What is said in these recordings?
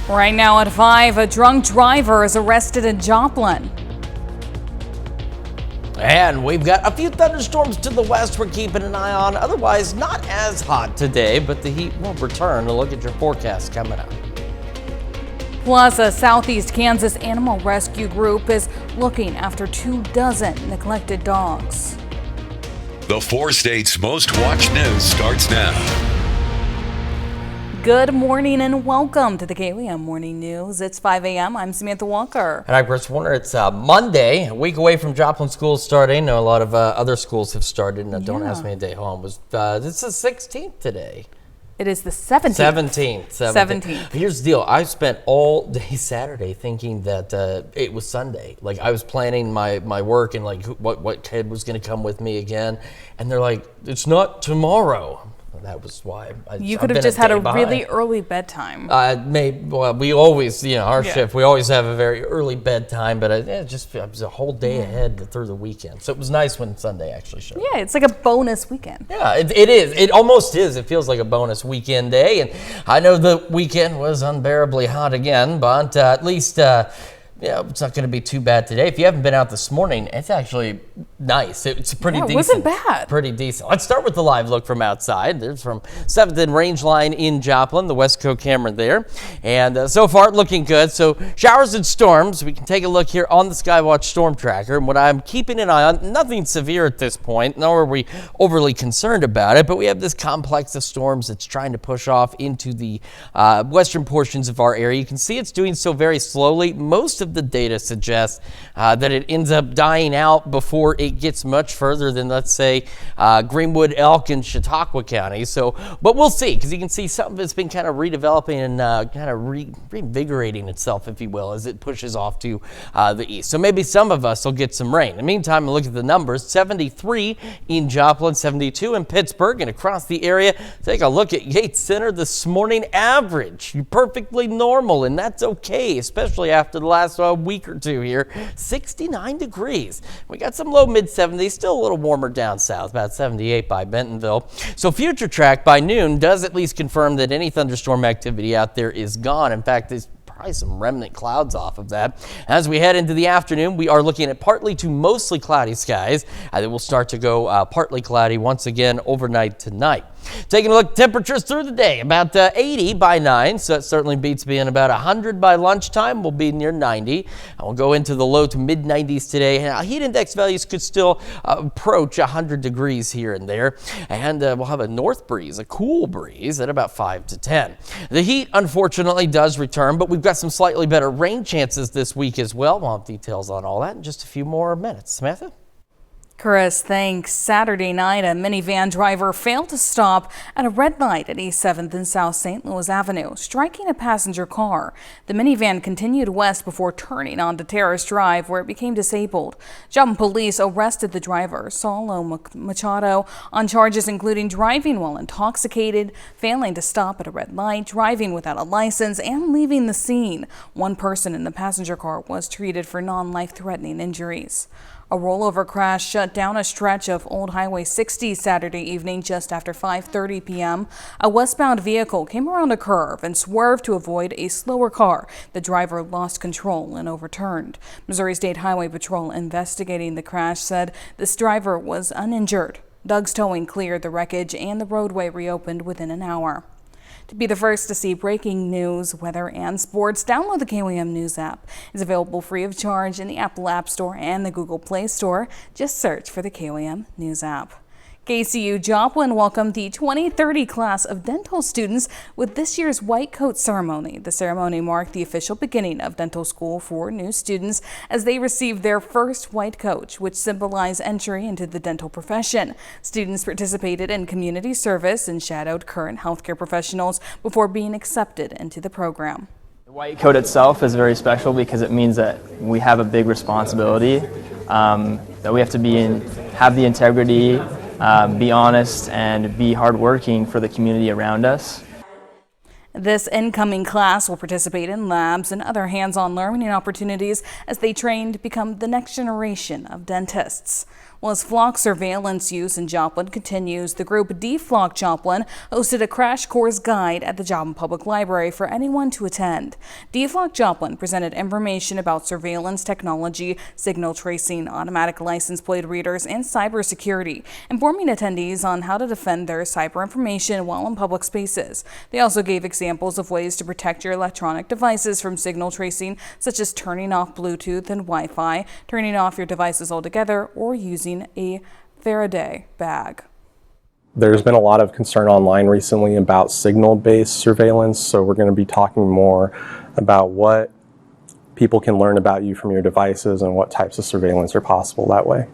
Right now at 5, a drunk driver is arrested in Joplin. And we've got a few thunderstorms to the west we're keeping an eye on. Otherwise, not as hot today, but the heat will return. A look at your forecast coming up. Plus, a Southeast Kansas animal rescue group is looking after 24 neglected dogs. The 4 states' most watched news starts now. Good morning and welcome to the KWM Morning News. It's 5 a.m. I'm Samantha Walker. And I'm Chris Warner. It's Monday, a week away from Joplin schools starting. I know a lot of other schools have started. And don't ask me a day home. It's the 16th today. It is the 17th. 17th. Here's the deal. I spent all day Saturday thinking that it was Sunday. Like, I was planning my work and like what kid was going to come with me again. And they're like, it's not tomorrow. That was why. You could have just had a really early bedtime. Well, we always, our shift, we always have a very early bedtime, but it was a whole day ahead through the weekend. So it was nice when Sunday actually showed. Yeah, it's like a bonus weekend. Yeah, it is. It almost is. It feels like a bonus weekend day. And I know the weekend was unbearably hot again, but at least... it's not going to be too bad today. If you haven't been out this morning, it's actually nice. It's pretty decent. It wasn't bad. Pretty decent. Let's start with the live look from outside. There's from 7th and Range Line in Joplin, the Westco camera there. And so far, looking good. So showers and storms. We can take a look here on the Skywatch Storm Tracker. And what I'm keeping an eye on, nothing severe at this point, nor are we overly concerned about it, but we have this complex of storms that's trying to push off into the western portions of our area. You can see it's doing so very slowly. Most of the data suggests that it ends up dying out before it gets much further than, let's say, Greenwood, Elk, and Chautauqua County. So, but we'll see, because you can see some of it's been kind of redeveloping and kind of reinvigorating itself, if you will, as it pushes off to the east. So maybe some of us will get some rain. In the meantime, look at the numbers. 73 in Joplin, 72 in Pittsburgh, and across the area. Take a look at Yates Center this morning. Average, perfectly normal, and that's okay, especially after the last week or two here. 69 degrees. We got some low mid-70s, still a little warmer down south, about 78 by Bentonville. So Future Track by noon does at least confirm that any thunderstorm activity out there is gone. In fact, there's probably some remnant clouds off of that. As we head into the afternoon, we are looking at partly to mostly cloudy skies. They will start to go partly cloudy once again overnight tonight. Taking a look at temperatures through the day, about 80 by 9, so that certainly beats being about 100 by lunchtime. We'll be near 90. We'll go into the low to mid 90s today. Heat index values could still approach 100 degrees here and there. And we'll have a north breeze, a cool breeze at about 5 to 10. The heat, unfortunately, does return, but we've got some slightly better rain chances this week as well. We'll have details on all that in just a few more minutes. Samantha? Chris, thanks. Saturday night, a minivan driver failed to stop at a red light at East 7th and South St. Louis Avenue, striking a passenger car. The minivan continued west before turning onto Terrace Drive, where it became disabled. Joplin police arrested the driver, Saulo Machado, on charges including driving while intoxicated, failing to stop at a red light, driving without a license, and leaving the scene. One person in the passenger car was treated for non-life-threatening injuries. A rollover crash shut down a stretch of Old Highway 60 Saturday evening just after 5:30 p.m. A westbound vehicle came around a curve and swerved to avoid a slower car. The driver lost control and overturned. Missouri State Highway Patrol investigating the crash said this driver was uninjured. Doug's Towing cleared the wreckage and the roadway reopened within an hour. To be the first to see breaking news, weather, and sports, download the KWM News app. It's available free of charge in the Apple App Store and the Google Play Store. Just search for the KWM News app. KCU Joplin welcomed the 2030 class of dental students with this year's White Coat Ceremony. The ceremony marked the official beginning of dental school for new students as they received their first white coat, which symbolized entry into the dental profession. Students participated in community service and shadowed current healthcare professionals before being accepted into the program. The white coat itself is very special because it means that we have a big responsibility, that we have to have the integrity, be honest, and be hardworking for the community around us. This incoming class will participate in labs and other hands-on learning opportunities as they train to become the next generation of dentists. Well, as flock surveillance use in Joplin continues, the group Deflock Joplin hosted a crash course guide at the Joplin Public Library for anyone to attend. Deflock Joplin presented information about surveillance technology, signal tracing, automatic license plate readers, and cybersecurity, informing attendees on how to defend their cyber information while in public spaces. They also gave examples of ways to protect your electronic devices from signal tracing, such as turning off Bluetooth and Wi-Fi, turning off your devices altogether, or using a Faraday bag. There's been a lot of concern online recently about signal-based surveillance, so we're going to be talking more about what people can learn about you from your devices and what types of surveillance are possible that way.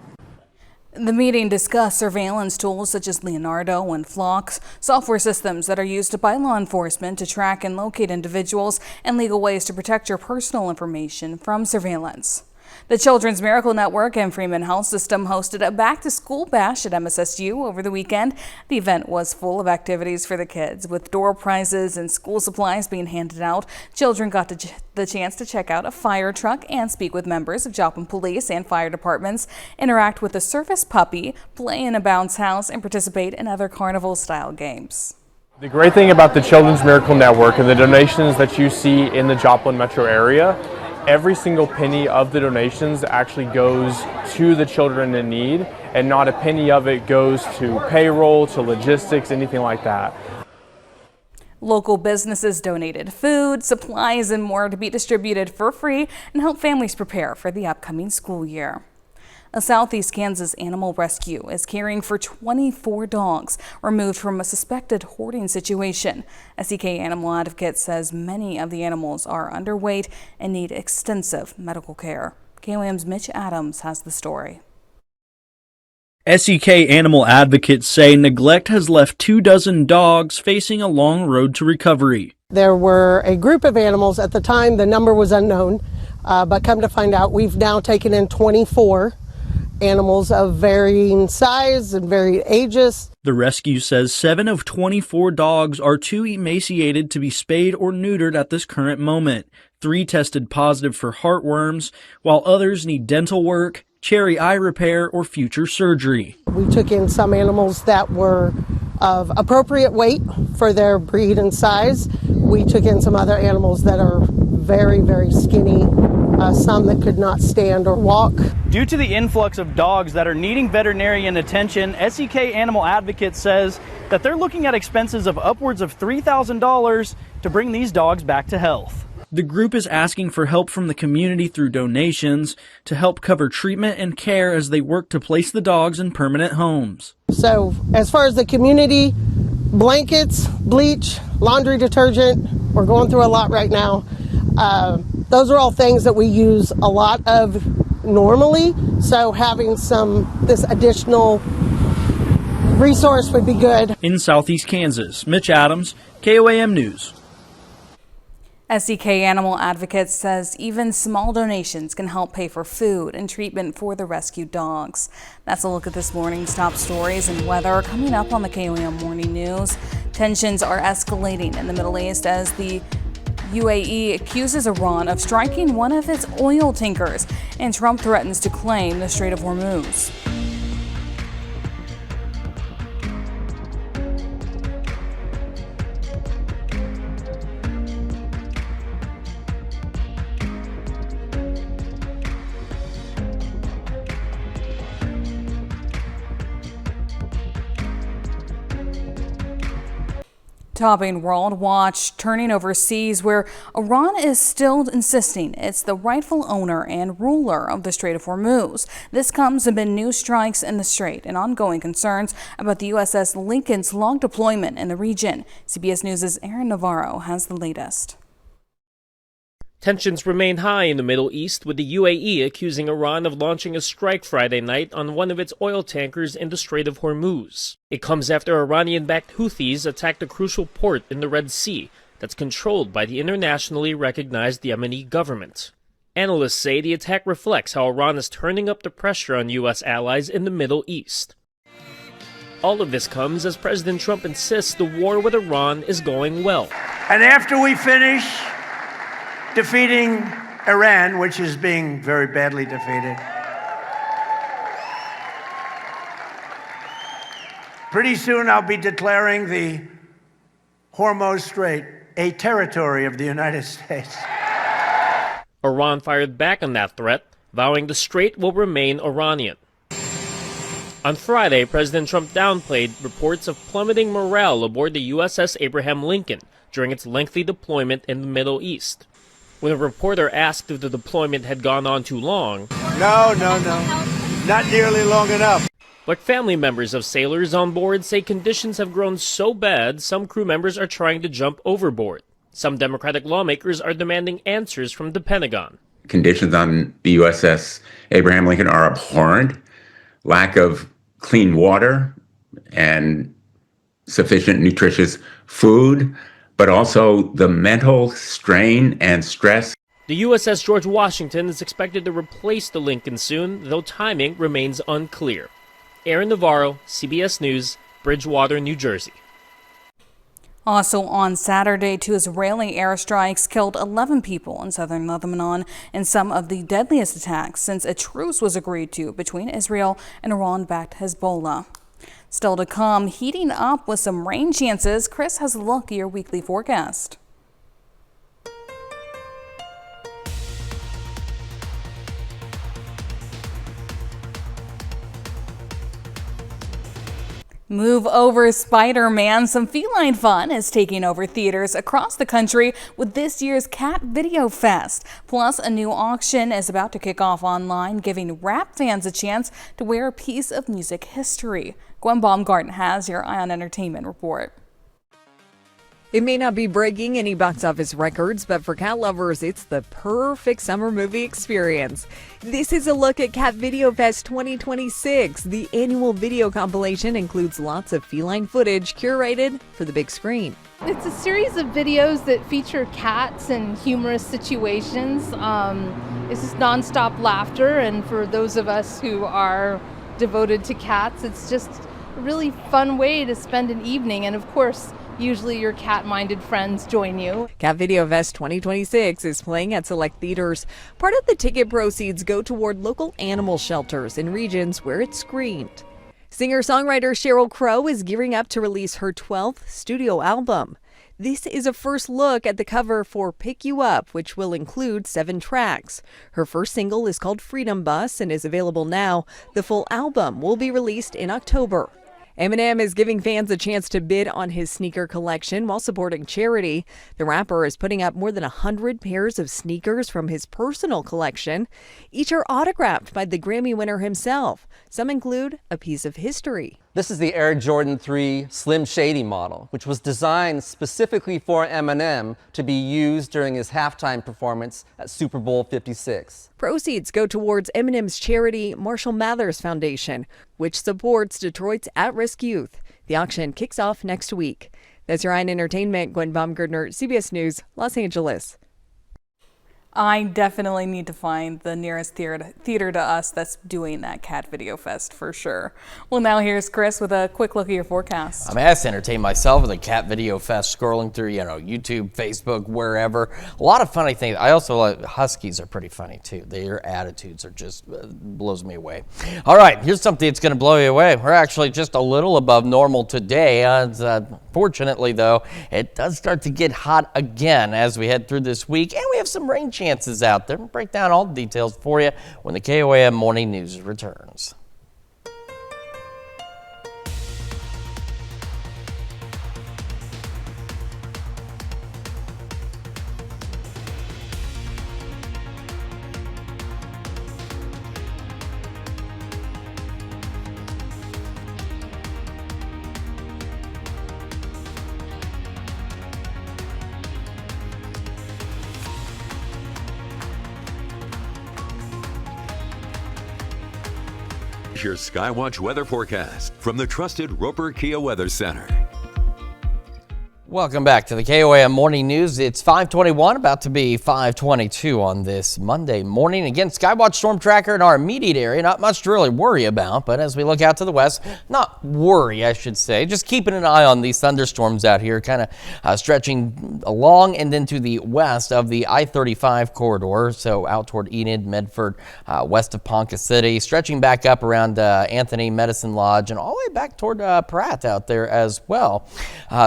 The meeting discussed surveillance tools such as Leonardo and Flock, software systems that are used by law enforcement to track and locate individuals, and legal ways to protect your personal information from surveillance. The Children's Miracle Network and Freeman Health System hosted a back-to-school bash at MSSU over the weekend. The event was full of activities for the kids, with door prizes and school supplies being handed out. Children got the chance to check out a fire truck and speak with members of Joplin Police and fire departments, interact with a service puppy, play in a bounce house, and participate in other carnival-style games. The great thing about the Children's Miracle Network and the donations that you see in the Joplin metro area, every single penny of the donations actually goes to the children in need, and not a penny of it goes to payroll, to logistics, anything like that. Local businesses donated food, supplies, and more to be distributed for free and help families prepare for the upcoming school year. A Southeast Kansas animal rescue is caring for 24 dogs removed from a suspected hoarding situation. SEK Animal Advocate says many of the animals are underweight and need extensive medical care. KOM's Mitch Adams has the story. SEK Animal Advocates say neglect has left 24 dogs facing a long road to recovery. There were a group of animals at the time, the number was unknown, but come to find out we've now taken in 24 animals of varying size and varied ages. The rescue says 7 of 24 dogs are too emaciated to be spayed or neutered at this current moment. 3 tested positive for heartworms, while others need dental work, cherry eye repair, or future surgery. We took in some animals that were of appropriate weight for their breed and size. We took in some other animals that are very, very skinny, some that could not stand or walk. Due to the influx of dogs that are needing veterinarian attention, SEK Animal Advocate says that they're looking at expenses of upwards of $3,000 to bring these dogs back to health. The group is asking for help from the community through donations to help cover treatment and care as they work to place the dogs in permanent homes. So as far as the community, blankets, bleach, laundry detergent, we're going through a lot right now. Those are all things that we use a lot of normally, so having this additional resource would be good. In Southeast Kansas, Mitch Adams, KOAM News. SEK Animal Advocate says even small donations can help pay for food and treatment for the rescued dogs. That's a look at this morning's top stories and weather coming up on the KOAM Morning News. Tensions are escalating in the Middle East as the UAE accuses Iran of striking one of its oil tankers, and Trump threatens to claim the Strait of Hormuz. Topping World Watch, turning overseas, where Iran is still insisting it's the rightful owner and ruler of the Strait of Hormuz. This comes amid new strikes in the strait and ongoing concerns about the USS Lincoln's long deployment in the region. CBS News' Aaron Navarro has the latest. Tensions remain high in the Middle East, with the UAE accusing Iran of launching a strike Friday night on one of its oil tankers in the Strait of Hormuz. It comes after Iranian-backed Houthis attacked a crucial port in the Red Sea that's controlled by the internationally recognized Yemeni government. Analysts say the attack reflects how Iran is turning up the pressure on U.S. allies in the Middle East. All of this comes as President Trump insists the war with Iran is going well. And after we finish defeating Iran, which is being very badly defeated, Pretty soon I'll be declaring the Hormuz Strait a territory of the United States. Iran fired back on that threat, vowing the strait will remain Iranian. On Friday, President Trump downplayed reports of plummeting morale aboard the USS Abraham Lincoln during its lengthy deployment in the Middle East. When a reporter asked if the deployment had gone on too long, No, not nearly long enough. but family members of sailors on board say conditions have grown so bad some crew members are trying to jump overboard. Some Democratic lawmakers are demanding answers from the Pentagon. Conditions on the USS Abraham Lincoln are abhorrent. Lack of clean water and sufficient nutritious food, but also the mental strain and stress. The USS George Washington is expected to replace the Lincoln soon, though timing remains unclear. Aaron Navarro, CBS News, Bridgewater, New Jersey. Also on Saturday, 2 Israeli airstrikes killed 11 people in southern Lebanon in some of the deadliest attacks since a truce was agreed to between Israel and Iran-backed Hezbollah. Still to come, heating up with some rain chances. Chris has a look at your weekly forecast. Move over Spider-Man. Some feline fun is taking over theaters across the country with this year's Cat Video Fest. Plus, a new auction is about to kick off online, giving rap fans a chance to wear a piece of music history. Gwen Baumgarten has your Eye on Entertainment report. It may not be breaking any box office records, but for cat lovers, it's the perfect summer movie experience. This is a look at Cat Video Fest 2026. The annual video compilation includes lots of feline footage curated for the big screen. It's a series of videos that feature cats in humorous situations. It's just nonstop laughter, and for those of us who are devoted to cats, it's just a really fun way to spend an evening, and of course, usually your cat-minded friends join you. Cat Video Fest 2026 is playing at select theaters. Part of the ticket proceeds go toward local animal shelters in regions where it's screened. Singer-songwriter Sheryl Crow is gearing up to release her 12th studio album. This is a first look at the cover for Pick You Up, which will include 7 tracks. Her first single is called Freedom Bus and is available now. The full album will be released in October. Eminem is giving fans a chance to bid on his sneaker collection while supporting charity. The rapper is putting up more than 100 pairs of sneakers from his personal collection. Each are autographed by the Grammy winner himself. Some include a piece of history. This is the Air Jordan 3 Slim Shady model, which was designed specifically for Eminem to be used during his halftime performance at Super Bowl 56. Proceeds go towards Eminem's charity Marshall Mathers Foundation, which supports Detroit's at-risk youth. The auction kicks off next week. That's your Eye on Entertainment. Gwen Baumgartner, CBS News, Los Angeles. I definitely need to find the nearest theater to us that's doing that Cat Video Fest for sure. Well, now here's Chris with a quick look at your forecast. I'm asked to entertain myself with a Cat Video Fest, scrolling through, YouTube, Facebook, wherever. A lot of funny things. I also like Huskies are pretty funny too. Their attitudes are just blows me away. All right, here's something that's going to blow you away. We're actually just a little above normal today. Fortunately, though, it does start to get hot again as we head through this week, and we have some rain chances out there. We'll break down all the details for you when the KOAM Morning News returns. Your Skywatch weather forecast from the trusted Roper Kia Weather Center. Welcome back to the KOAM Morning News. It's 5:21, about to be 5:22 on this Monday morning. Again, Skywatch Storm Tracker in our immediate area. Not much to really worry about, but as we look out to the west, not worry, I should say. Just keeping an eye on these thunderstorms out here, kind of stretching along and then to the west of the I-35 corridor. So out toward Enid, Medford, west of Ponca City, stretching back up around Anthony, Medicine Lodge, and all the way back toward Pratt out there as well.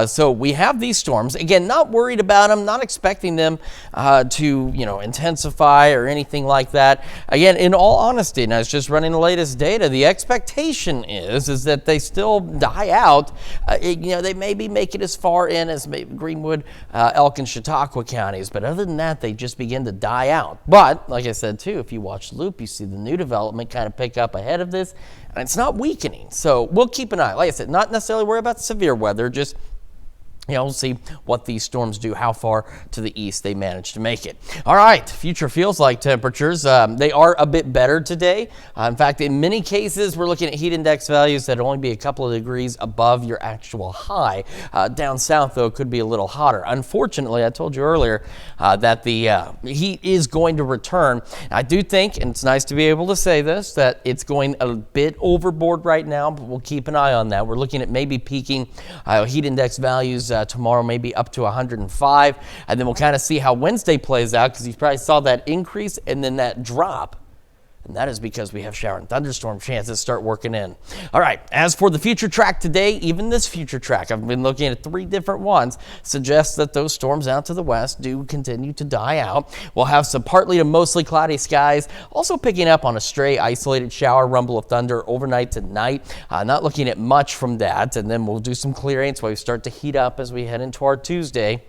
So we have these storms. Again, not worried about them, not expecting them to, intensify or anything like that. Again, in all honesty, and I was just running the latest data, the expectation is that they still die out. They maybe make it as far in as maybe Greenwood, Elk, and Chautauqua counties, but other than that, they just begin to die out. But, like I said, too, if you watch the loop, you see the new development kind of pick up ahead of this, and it's not weakening. So we'll keep an eye. Like I said, not necessarily worry about severe weather, just we'll see what these storms do, how far to the east they manage to make it. All right, future feels like temperatures. They are a bit better today. In fact, in many cases, we're looking at heat index values that only be a couple of degrees above your actual high. Down south, though, it could be a little hotter. Unfortunately, I told you earlier that the heat is going to return. I do think, and it's nice to be able to say this, that it's going a bit overboard right now, but we'll keep an eye on that. We're looking at maybe peaking heat index values tomorrow, maybe up to 105, and then we'll kind of see how Wednesday plays out, because you probably saw that increase and then that drop. And that is because we have shower and thunderstorm chances start working in. All right, as for the future track today, even this future track, I've been looking at 3 different ones, suggests that those storms out to the west do continue to die out. We'll have some partly to mostly cloudy skies, also picking up on a stray isolated shower, rumble of thunder overnight tonight. Not looking at much from that, and then we'll do some clearing so we start to heat up as we head into our Tuesday.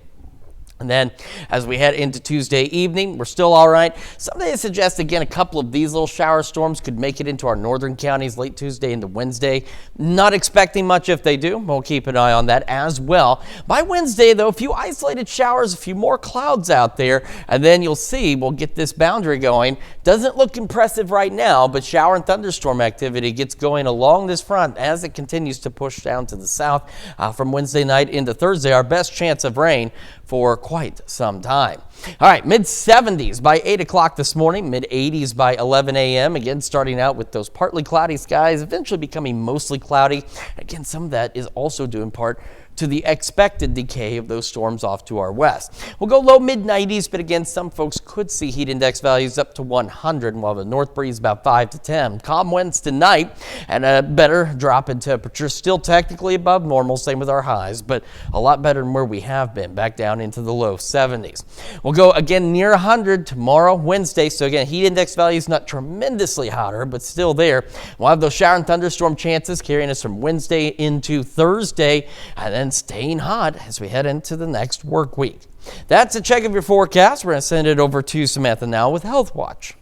And then as we head into Tuesday evening, we're still all right. Some days suggest, again, a couple of these little shower storms could make it into our northern counties late Tuesday into Wednesday. Not expecting much if they do. We'll keep an eye on that as well. By Wednesday, though, a few isolated showers, a few more clouds out there, and then you'll see we'll get this boundary going. Doesn't look impressive right now, but shower and thunderstorm activity gets going along this front as it continues to push down to the south from Wednesday night into Thursday. Our best chance of rain for quite some time. All right, mid-70s by 8 o'clock this morning, mid-80s by 11 a.m. Again, starting out with those partly cloudy skies, eventually becoming mostly cloudy. Again, some of that is also due in part to the expected decay of those storms off to our west. We'll go low mid-90s, but again, some folks could see heat index values up to 100, while the north breeze about 5 to 10. Calm winds tonight and a better drop in temperature. Still technically above normal, same with our highs, but a lot better than where we have been, back down into the low 70s. We'll go again near 100 tomorrow, Wednesday. So again, heat index values not tremendously hotter, but still there. We'll have those shower and thunderstorm chances carrying us from Wednesday into Thursday, and then staying hot as we head into the next work week. That's a check of your forecast. We're going to send it over to Samantha now with Health Watch.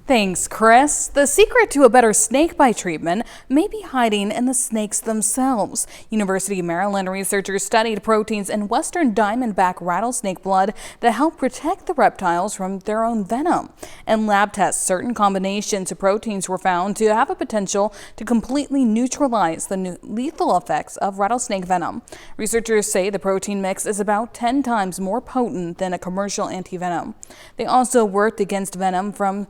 Thanks, Chris. The secret to a better snakebite treatment may be hiding in the snakes themselves. University of Maryland researchers studied proteins in western diamondback rattlesnake blood that help protect the reptiles from their own venom. In lab tests, certain combinations of proteins were found to have a potential to completely neutralize the lethal effects of rattlesnake venom. Researchers say the protein mix is about 10 times more potent than a commercial antivenom. They also worked against venom from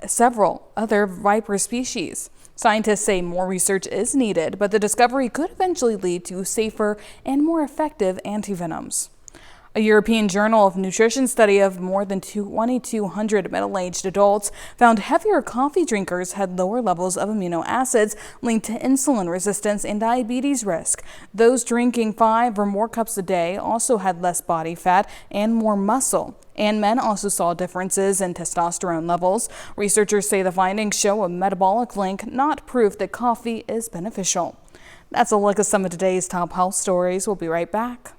several other viper species. Scientists say more research is needed, but the discovery could eventually lead to safer and more effective antivenoms. A European Journal of Nutrition study of more than 2,200 middle-aged adults found heavier coffee drinkers had lower levels of amino acids linked to insulin resistance and diabetes risk. Those drinking 5 or more cups a day also had less body fat and more muscle. And men also saw differences in testosterone levels. Researchers say the findings show a metabolic link, not proof that coffee is beneficial. That's a look at some of today's top health stories. We'll be right back.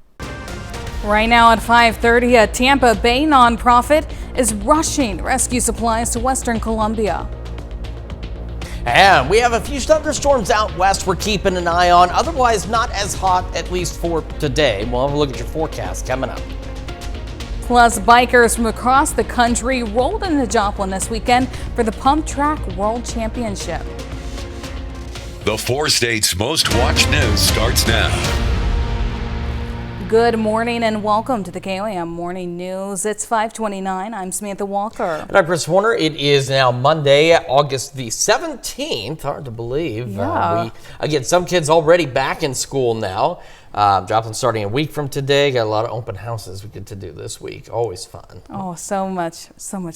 Right now at 5:30, a Tampa Bay nonprofit is rushing rescue supplies to Western Colombia. And we have a few thunderstorms out west we're keeping an eye on. Otherwise, not as hot, at least for today. We'll have a look at your forecast coming up. Plus, bikers from across the country rolled into Joplin this weekend for the Pump Track World Championship. The 4 states' most watched news starts now. Good morning and welcome to the KOAM Morning News. It's 5:29. I'm Samantha Walker. And I'm Chris Warner. It is now Monday, August the 17th. Hard to believe. Yeah. Again, some kids already back in school now. Joplin starting a week from today. Got a lot of open houses we get to do this week. Always fun. Oh, so much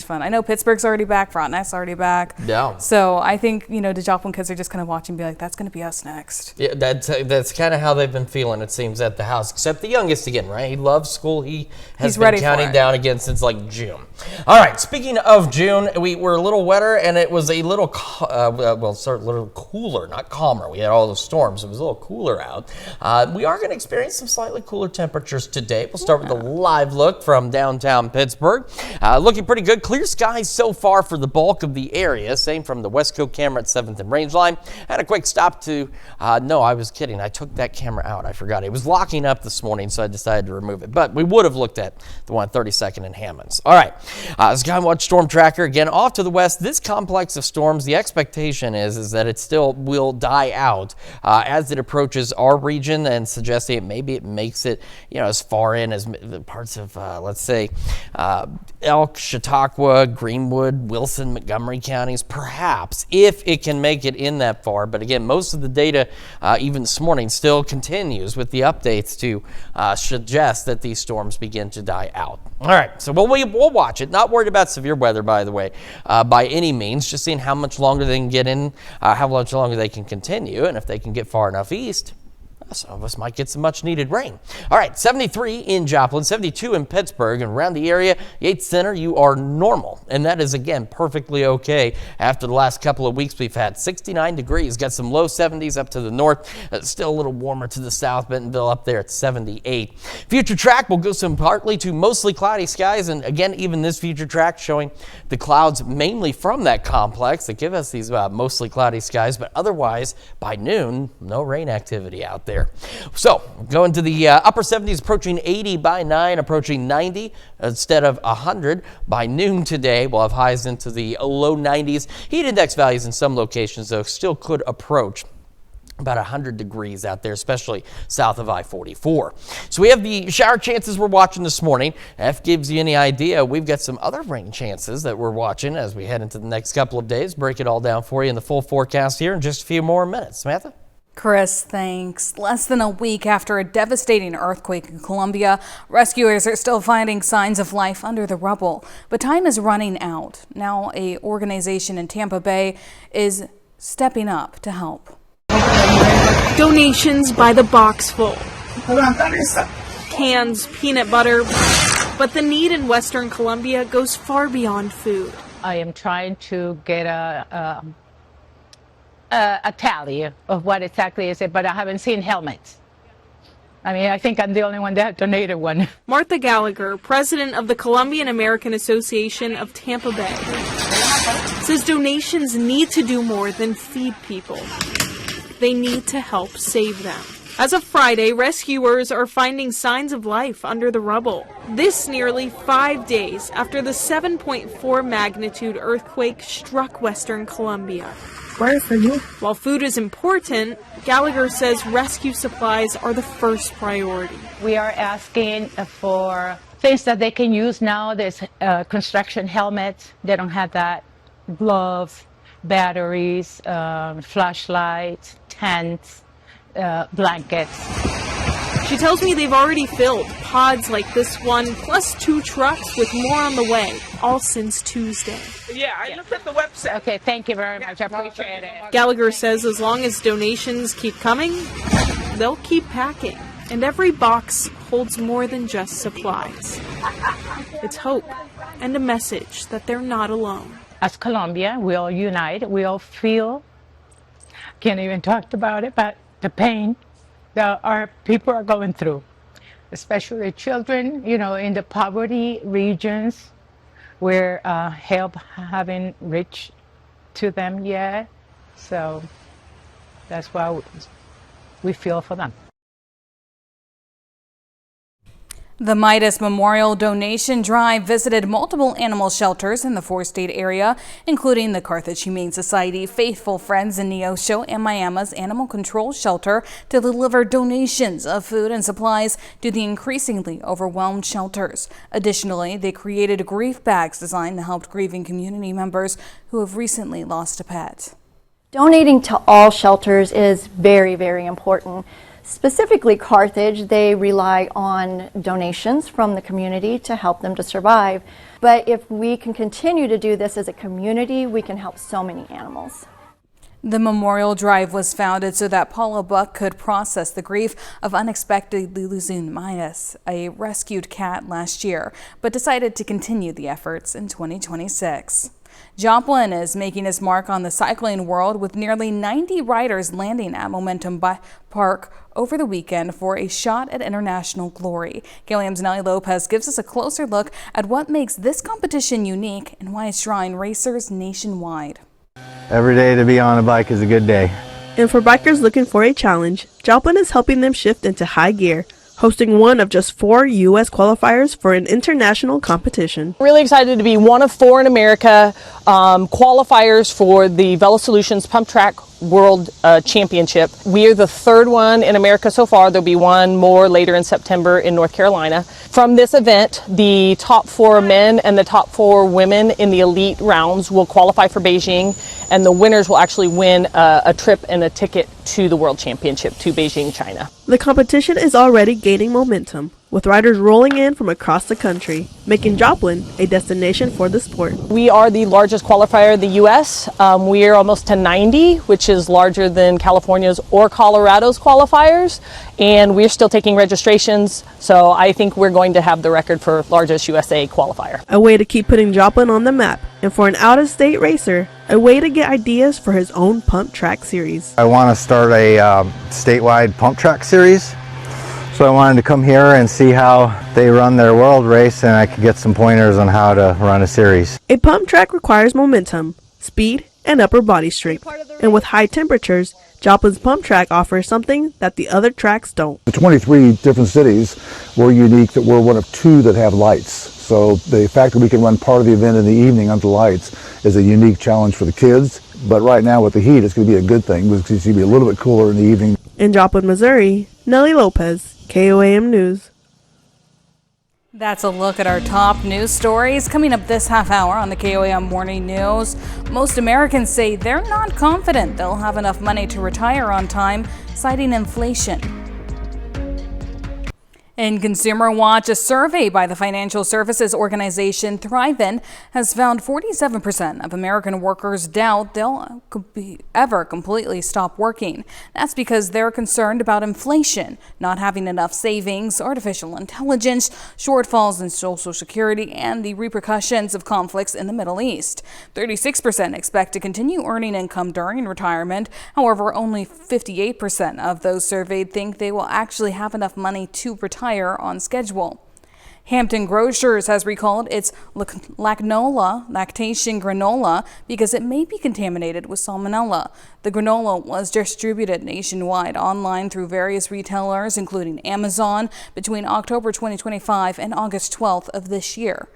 fun. I know Pittsburgh's already back, Frontenac's already back. Yeah. So I think, the Joplin kids are just kind of watching and be like, that's going to be us next. Yeah, that's kind of how they've been feeling, it seems, at the house. Except the youngest again, right? He loves school. He's been ready counting for it. down again since like June. All right, speaking of June, we were a little wetter and it was a little, a little cooler, not calmer. We had all those storms. It was a little cooler out. We are going to experience some slightly cooler temperatures today. We'll start with a live look from downtown Pittsburgh. Looking pretty good. Clear skies so far for the bulk of the area. Same from the West Coast camera at 7th and Rangeline. Had a quick stop to, no, I was kidding. I took that camera out. I forgot. It was locking up this morning, so I decided to remove it. But we would have looked at the one at 32nd and Hammonds. All right. Skywatch Storm Tracker, again, off to the west. This complex of storms, the expectation is that it still will die out as it approaches our region, and suggesting maybe it makes it, as far in as the parts of, let's say, Elk, Chautauqua, Greenwood, Wilson, Montgomery counties, perhaps, if it can make it in that far. But again, most of the data, even this morning, still continues with the updates to suggest that these storms begin to die out. All right, so we'll watch it. Not worried about severe weather, by the way, by any means. Just seeing how much longer they can get in, how much longer they can continue, and if they can get far enough east, some of us might get some much needed rain. All right, 73 in Joplin, 72 in Pittsburgh, and around the area, Yates Center, you are normal. And that is, again, perfectly okay. After the last couple of weeks, we've had 69 degrees, got some low 70s up to the north. Still a little warmer to the south, Bentonville up there at 78. Future track will go some partly to mostly cloudy skies. And again, even this future track showing the clouds mainly from that complex that give us these mostly cloudy skies. But otherwise, by noon, no rain activity out there. So going to the upper 70s, approaching 80 by 9, approaching 90 instead of 100 by noon today. We'll have highs into the low 90s. Heat index values in some locations, though, still could approach about 100 degrees out there, especially south of I-44. So we have the shower chances we're watching this morning. If gives you any idea, we've got some other rain chances that we're watching as we head into the next couple of days. Break it all down for you in the full forecast here in just a few more minutes. Samantha? Chris, thanks. Less than a week after a devastating earthquake in Colombia, rescuers are still finding signs of life under the rubble. But time is running out. Now, an organization in Tampa Bay is stepping up to help. Donations by the boxful. Cans, peanut butter. But the need in Western Colombia goes far beyond food. I am trying to get a tally of what exactly is it, but I haven't seen helmets. I mean, I think I'm the only one that donated one. Martha Gallagher, president of the Colombian American Association of Tampa Bay, says donations need to do more than feed people. They need to help save them. As of Friday, rescuers are finding signs of life under the rubble. This nearly 5 days after the 7.4 magnitude earthquake struck Western Colombia. For you. While food is important, Gallagher says rescue supplies are the first priority. We are asking for things that they can use now. There's construction helmets. They don't have that. Gloves, batteries, flashlights, tents, blankets. She tells me they've already filled pods like this one, plus 2 trucks with more on the way, all since Tuesday. Yeah, I looked at the website. Okay, thank you very much. I appreciate it. Gallagher says as long as donations keep coming, they'll keep packing. And every box holds more than just supplies. It's hope and a message that they're not alone. As Colombia, we all unite. We all feel, can't even talk about it, but the pain that our people are going through, especially children, in the poverty regions where help haven't reached to them yet. So that's why we feel for them. The Midas Memorial Donation Drive visited multiple animal shelters in the four-state area, including the Carthage Humane Society, Faithful Friends in Neosho, and Miami's Animal Control Shelter to deliver donations of food and supplies to the increasingly overwhelmed shelters. Additionally, they created grief bags designed to help grieving community members who have recently lost a pet. Donating to all shelters is very, very important. Specifically Carthage, they rely on donations from the community to help them to survive. But if we can continue to do this as a community, we can help so many animals. The memorial drive was founded so that Paula Buck could process the grief of unexpectedly losing Midas, a rescued cat, last year, but decided to continue the efforts in 2026. Joplin is making his mark on the cycling world with nearly 90 riders landing at Momentum Park over the weekend for a shot at international glory. KOAM's Nelly Lopez gives us a closer look at what makes this competition unique and why it's drawing racers nationwide. Every day to be on a bike is a good day. And for bikers looking for a challenge, Joplin is helping them shift into high gear, hosting one of just 4 U.S. qualifiers for an international competition. Really excited to be one of 4 in America qualifiers for the VeloSolutions Pump Track World Championship. We are the 3rd one in America so far. There'll be one more later in September in North Carolina. From this event, the top 4 men and the top 4 women in the elite rounds will qualify for Beijing, and the winners will actually win a trip and a ticket to the World Championship to Beijing, China. The competition is already gaining momentum, with riders rolling in from across the country, making Joplin a destination for the sport. We are the largest qualifier in the U.S. We are almost to 90, which is larger than California's or Colorado's qualifiers, and we're still taking registrations, so I think we're going to have the record for largest USA qualifier. A way to keep putting Joplin on the map, and for an out-of-state racer, a way to get ideas for his own pump track series. I want to start a statewide pump track series. So I wanted to come here and see how they run their world race, and I could get some pointers on how to run a series. A pump track requires momentum, speed, and upper body strength. And with high temperatures, Joplin's pump track offers something that the other tracks don't. The 23 different cities were unique, that we're one of 2 that have lights. So the fact that we can run part of the event in the evening under lights is a unique challenge for the kids. But right now with the heat, it's going to be a good thing because it's going to be a little bit cooler in the evening. In Joplin, Missouri, Nelly Lopez, KOAM News. That's a look at our top news stories coming up this half hour on the KOAM Morning News. Most Americans say they're not confident they'll have enough money to retire on time, citing inflation. In Consumer Watch, a survey by the financial services organization Thriven has found 47% of American workers doubt they'll ever completely stop working. That's because they're concerned about inflation, not having enough savings, artificial intelligence, shortfalls in Social Security, and the repercussions of conflicts in the Middle East. 36% expect to continue earning income during retirement. However, only 58% of those surveyed think they will actually have enough money to retire on schedule. Hampton Grocers has recalled its lactation granola because it may be contaminated with salmonella. The granola was distributed nationwide online through various retailers, including Amazon, between October 2025 and August 12th of this year.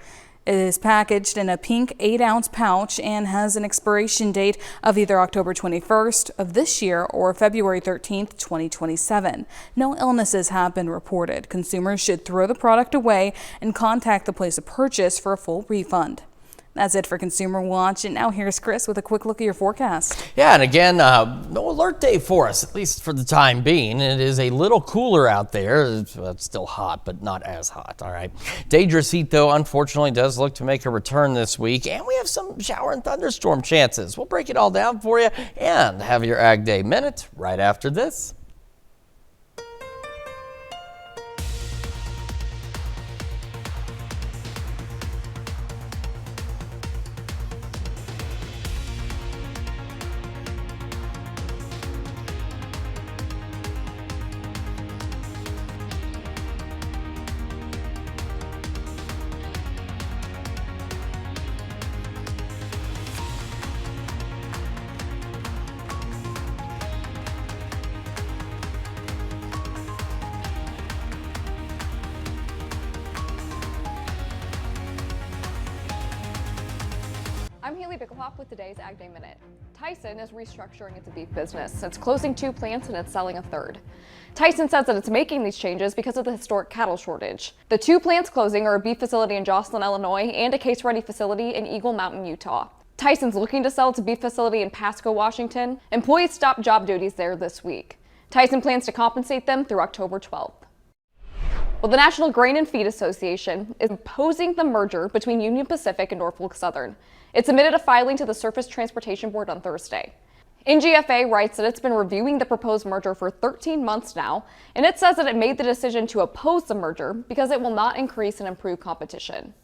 It is packaged in a pink 8-ounce pouch and has an expiration date of either October 21st of this year or February 13th, 2027. No illnesses have been reported. Consumers should throw the product away and contact the place of purchase for a full refund. That's it for Consumer Watch, and now here's Chris with a quick look at your forecast. Yeah, and again, no alert day for us, at least for the time being. It is a little cooler out there. It's still hot, but not as hot, all right. Dangerous heat, though, unfortunately does look to make a return this week, and we have some shower and thunderstorm chances. We'll break it all down for you and have your Ag Day Minute right after this. Haley Bickelhoff with today's Ag Day Minute. Tyson is restructuring its beef business. It's closing 2 plants and it's selling a third. Tyson says that it's making these changes because of the historic cattle shortage. The 2 plants closing are a beef facility in Joslyn, Illinois, and a case-ready facility in Eagle Mountain, Utah. Tyson's looking to sell its beef facility in Pasco, Washington. Employees stopped job duties there this week. Tyson plans to compensate them through October 12th. Well, the National Grain and Feed Association is opposing the merger between Union Pacific and Norfolk Southern. It submitted a filing to the Surface Transportation Board on Thursday. NGFA writes that it's been reviewing the proposed merger for 13 months now, and it says that it made the decision to oppose the merger because it will not increase and improve competition.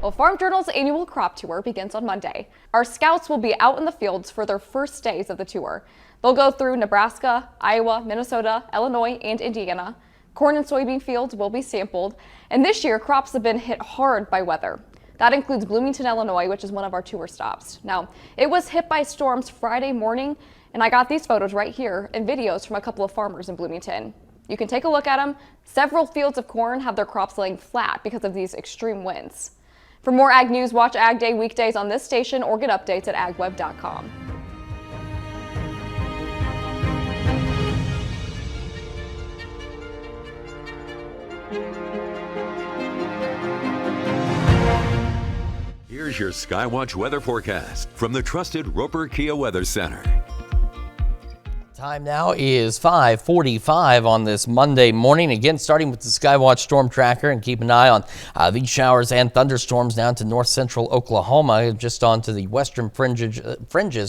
Well, Farm Journal's annual crop tour begins on Monday. Our scouts will be out in the fields for their first days of the tour. They'll go through Nebraska, Iowa, Minnesota, Illinois, and Indiana. Corn and soybean fields will be sampled, and this year crops have been hit hard by weather. That includes Bloomington, Illinois, which is one of our tour stops. Now, it was hit by storms Friday morning, and I got these photos right here and videos from a couple of farmers in Bloomington. You can take a look at them. Several fields of corn have their crops laying flat because of these extreme winds. For more ag news, watch Ag Day weekdays on this station or get updates at agweb.com. Here's your Skywatch weather forecast from the trusted Roper Kia Weather Center. Time now is 5:45 on this Monday morning. Again, starting with the Skywatch Storm Tracker, and keep an eye on these showers and thunderstorms down to north central Oklahoma, just onto the western fringes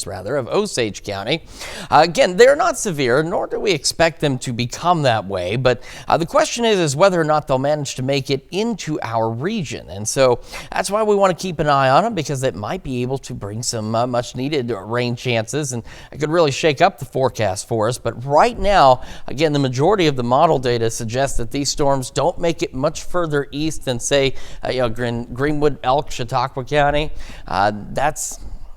of Osage County. Again, they're not severe, nor do we expect them to become that way. But the question is whether or not they'll manage to make it into our region. And so that's why we want to keep an eye on them, because it might be able to bring some much needed rain chances, and it could really shake up the forecast for us. But right now, again, the majority of the model data suggests that these storms don't make it much further east than, say, Greenwood, Elk, Chautauqua County.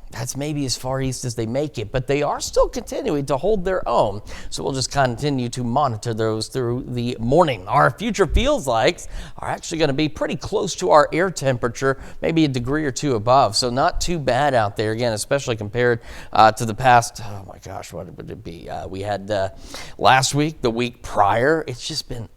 That's maybe as far east as they make it, but they are still continuing to hold their own. So we'll just continue to monitor those through the morning. Our future feels likes are actually going to be pretty close to our air temperature, maybe a degree or two above. So not too bad out there, again, especially compared to the past. Oh my gosh, what would it be? We had last week, the week prior. It's just been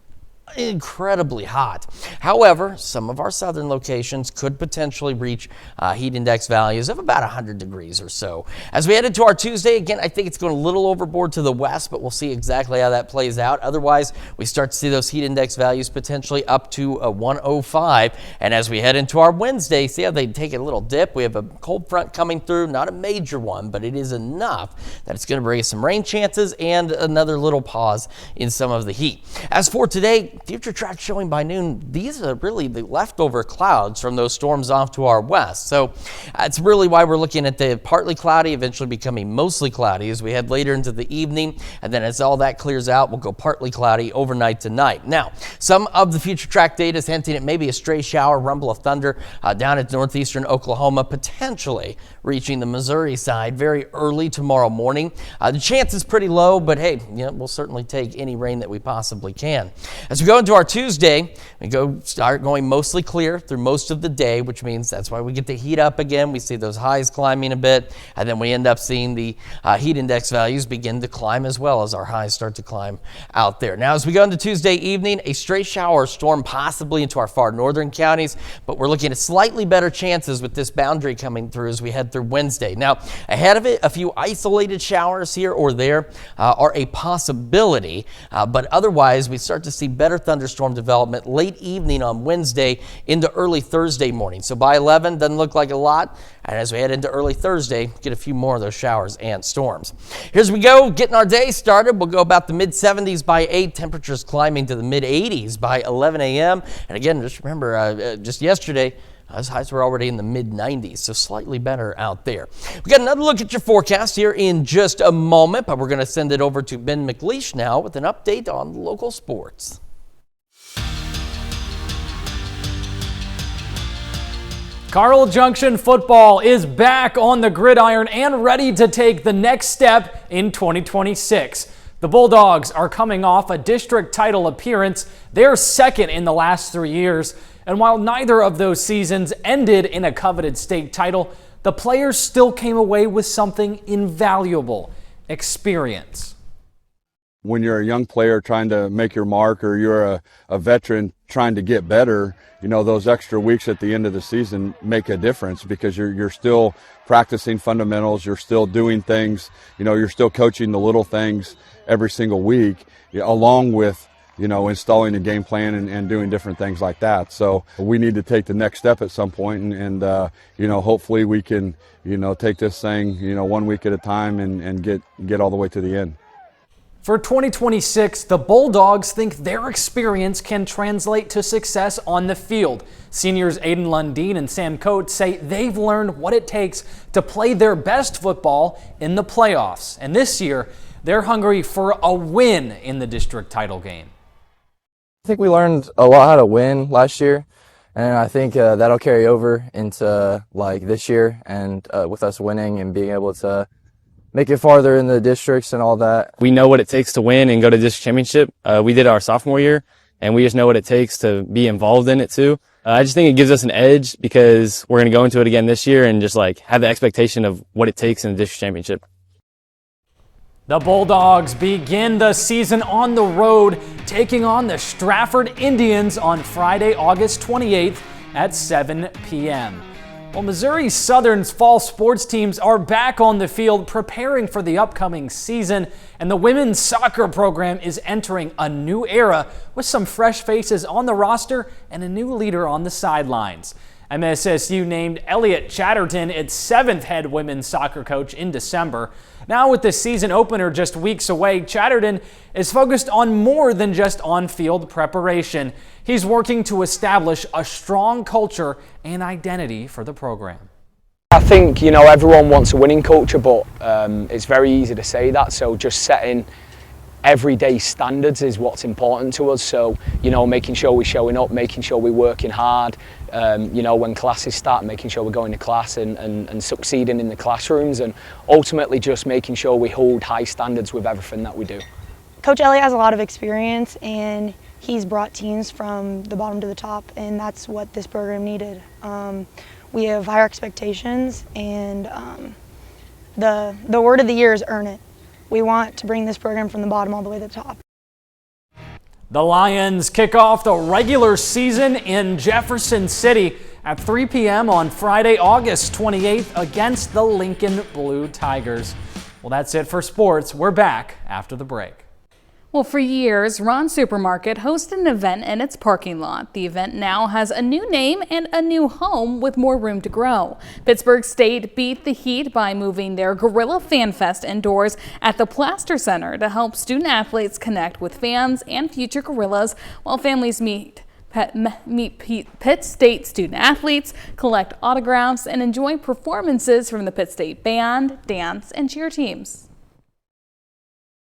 incredibly hot. However, some of our southern locations could potentially reach heat index values of about 100 degrees or so. As we head into our Tuesday, again, I think it's going a little overboard to the west, but we'll see exactly how that plays out. Otherwise, we start to see those heat index values potentially up to 105. And as we head into our Wednesday, see how they take a little dip. We have a cold front coming through, not a major one, but it is enough that it's going to bring us some rain chances and another little pause in some of the heat. As for today, future track showing by noon, these are really the leftover clouds from those storms off to our west. So that's really why we're looking at the partly cloudy, eventually becoming mostly cloudy as we head later into the evening. And then as all that clears out, we'll go partly cloudy overnight tonight. Now, some of the future track data is hinting at maybe a stray shower, rumble of thunder down at northeastern Oklahoma, potentially reaching the Missouri side very early tomorrow morning. The chance is pretty low, but hey, we'll certainly take any rain that we possibly can. As we go into our Tuesday, we start going mostly clear through most of the day, which means that's why we get to heat up again. We see those highs climbing a bit, and then we end up seeing the heat index values begin to climb as well as our highs start to climb out there. Now, as we go into Tuesday evening, a stray shower or storm possibly into our far northern counties, but we're looking at slightly better chances with this boundary coming through as we head through Wednesday. Now, ahead of it, a few isolated showers here or there are a possibility, but otherwise we start to see better thunderstorm development late evening on Wednesday into early Thursday morning. So by 11, doesn't look like a lot. And as we head into early Thursday, get a few more of those showers and storms. Here's we go, getting our day started. We'll go about the mid-70s by 8, temperatures climbing to the mid-80s by 11 a.m. And again, just remember, just yesterday, those highs were already in the mid-90s, so slightly better out there. We got another look at your forecast here in just a moment, but we're going to send it over to Ben McLeish now with an update on local sports. Carl Junction football is back on the gridiron and ready to take the next step in 2026. The Bulldogs are coming off a district title appearance, their second in the last 3 years. And while neither of those seasons ended in a coveted state title, the players still came away with something invaluable: experience. When you're a young player trying to make your mark, or you're a veteran trying to get better, you know, those extra weeks at the end of the season make a difference, because you're still practicing fundamentals, you're still doing things, you know, you're still coaching the little things every single week, along with, you know, installing a game plan and doing different things like that. So we need to take the next step at some point, and you know, hopefully we can, you know, take this thing, you know, 1 week at a time and get all the way to the end. For 2026, the Bulldogs think their experience can translate to success on the field. Seniors Aiden Lundeen and Sam Coates say they've learned what it takes to play their best football in the playoffs. And this year, they're hungry for a win in the district title game. I think we learned a lot how to win last year, and I think that'll carry over into like this year, and with us winning and being able to make it farther in the districts and all that. We know what it takes to win and go to district championship. We did our sophomore year, and we just know what it takes to be involved in it too. I just think it gives us an edge, because we're going to go into it again this year and just like have the expectation of what it takes in the district championship. The Bulldogs begin the season on the road, taking on the Stratford Indians on Friday, August 28th at 7 p.m. Well, Missouri Southern's fall sports teams are back on the field preparing for the upcoming season, and the women's soccer program is entering a new era with some fresh faces on the roster and a new leader on the sidelines. MSSU named Elliott Chatterton its 7th head women's soccer coach in December. Now, with the season opener just weeks away, Chatterton is focused on more than just on-field preparation. He's working to establish a strong culture and identity for the program. I think, you know, everyone wants a winning culture, but it's very easy to say that. So just setting everyday standards is what's important to us. So, you know, making sure we're showing up, making sure we're working hard, you know, when classes start, making sure we're going to class and succeeding in the classrooms, and ultimately just making sure we hold high standards with everything that we do. Coach Elliott has a lot of experience, and he's brought teams from the bottom to the top, and that's what this program needed. We have higher expectations, and the word of the year is earn it. We want to bring this program from the bottom all the way to the top. The Lions kick off the regular season in Jefferson City at 3 p.m. on Friday, August 28th against the Lincoln Blue Tigers. Well, that's it for sports. We're back after the break. Well, for years, Ron's Supermarket hosted an event in its parking lot. The event now has a new name and a new home with more room to grow. Pittsburgh State beat the Heat by moving their Gorilla Fan Fest indoors at the Plaster Center to help student athletes connect with fans and future Gorillas, while families meet Pitt State student athletes, collect autographs, and enjoy performances from the Pitt State Band, dance, and cheer teams.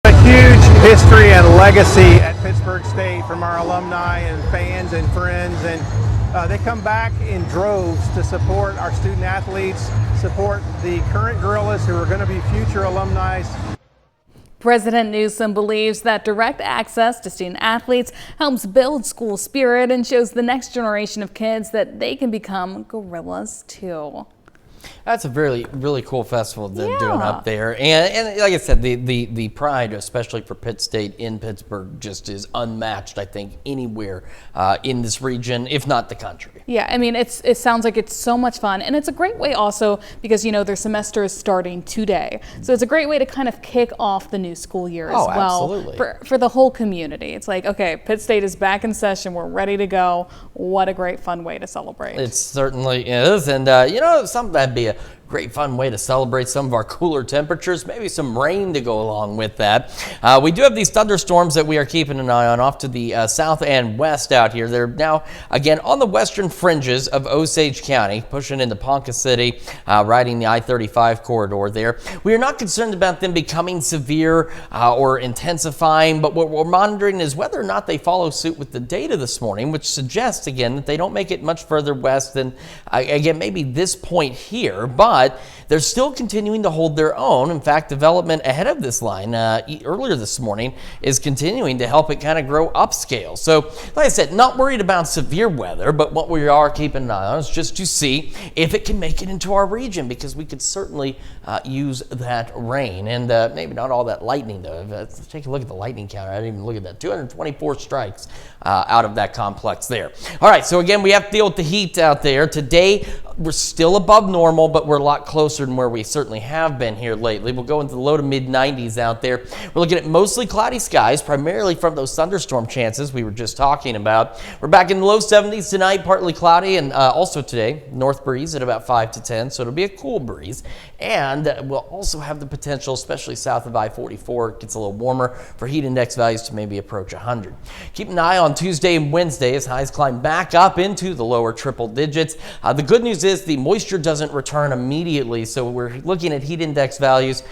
A huge history and legacy at Pittsburgh State from our alumni and fans and friends, and they come back in droves to support our student athletes, support the current Gorillas who are going to be future alumni. President Newsom believes that direct access to student athletes helps build school spirit and shows the next generation of kids that they can become Gorillas too. That's a really cool festival they're doing up there, and like I said, the pride, especially for Pitt State in Pittsburgh, just is unmatched. I think anywhere in this region, if not the country. Yeah, I mean, it sounds like it's so much fun, and it's a great way also because, you know, their semester is starting today, so it's a great way to kind of kick off the new school year as well. Absolutely. For the whole community. It's like, okay, Pitt State is back in session. We're ready to go. What a great fun way to celebrate. It certainly is, and you know, something that'd be a great fun way to celebrate some of our cooler temperatures, maybe some rain to go along with that. We do have these thunderstorms that we are keeping an eye on off to the south and west out here. They're now again on the western fringes of Osage County, pushing into Ponca City, riding the I-35 corridor there. We are not concerned about them becoming severe or intensifying, but what we're monitoring is whether or not they follow suit with the data this morning, which suggests again that they don't make it much further west than again maybe this point here, but but they're still continuing to hold their own. In fact, development ahead of this line earlier this morning is continuing to help it kind of grow upscale. So, like I said, not worried about severe weather, but what we are keeping an eye on is just to see if it can make it into our region, because we could certainly use that rain. And maybe not all that lightning, though. Let's take a look at the lightning counter. I didn't even look at that. 224 strikes out of that complex there. All right, so again, we have to deal with the heat out there. Today, we're still above normal, but we're a lot closer than where we certainly have been here lately. We'll go into the low to mid 90s out there. We're looking at mostly cloudy skies, primarily from those thunderstorm chances we were just talking about. We're back in the low 70s tonight, partly cloudy, and also today, north breeze at about 5 to 10, so it'll be a cool breeze. And we'll also have the potential, especially south of I-44, it gets a little warmer, for heat index values to maybe approach 100. Keep an eye on Tuesday and Wednesday as highs climb back up into the lower triple digits. The good news is the moisture doesn't return immediately, so we're looking at heat index values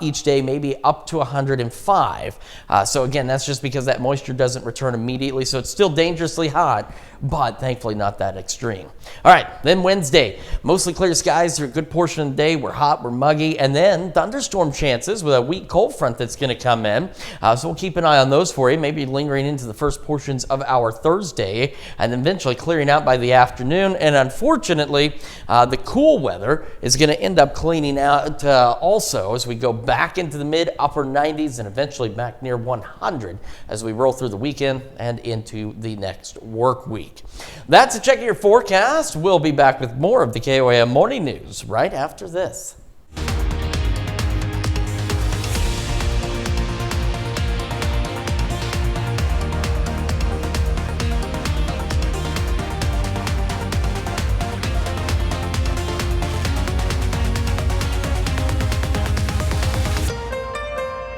each day maybe up to 105. So again, that's just because that moisture doesn't return immediately, so it's still dangerously hot, but thankfully not that extreme. All right, then Wednesday, mostly clear skies for a good portion of the day. We're hot, we're muggy, and then thunderstorm chances with a weak cold front that's going to come in. So we'll keep an eye on those for you, maybe lingering into the first portions of our Thursday, and then eventually clearing out by the afternoon. And unfortunately, the cool weather is going to end up cleaning out also as we go back into the mid upper 90s and eventually back near 100 as we roll through the weekend and into the next work week. That's a check of your forecast. We'll be back with more of the KOAM Morning News right after this.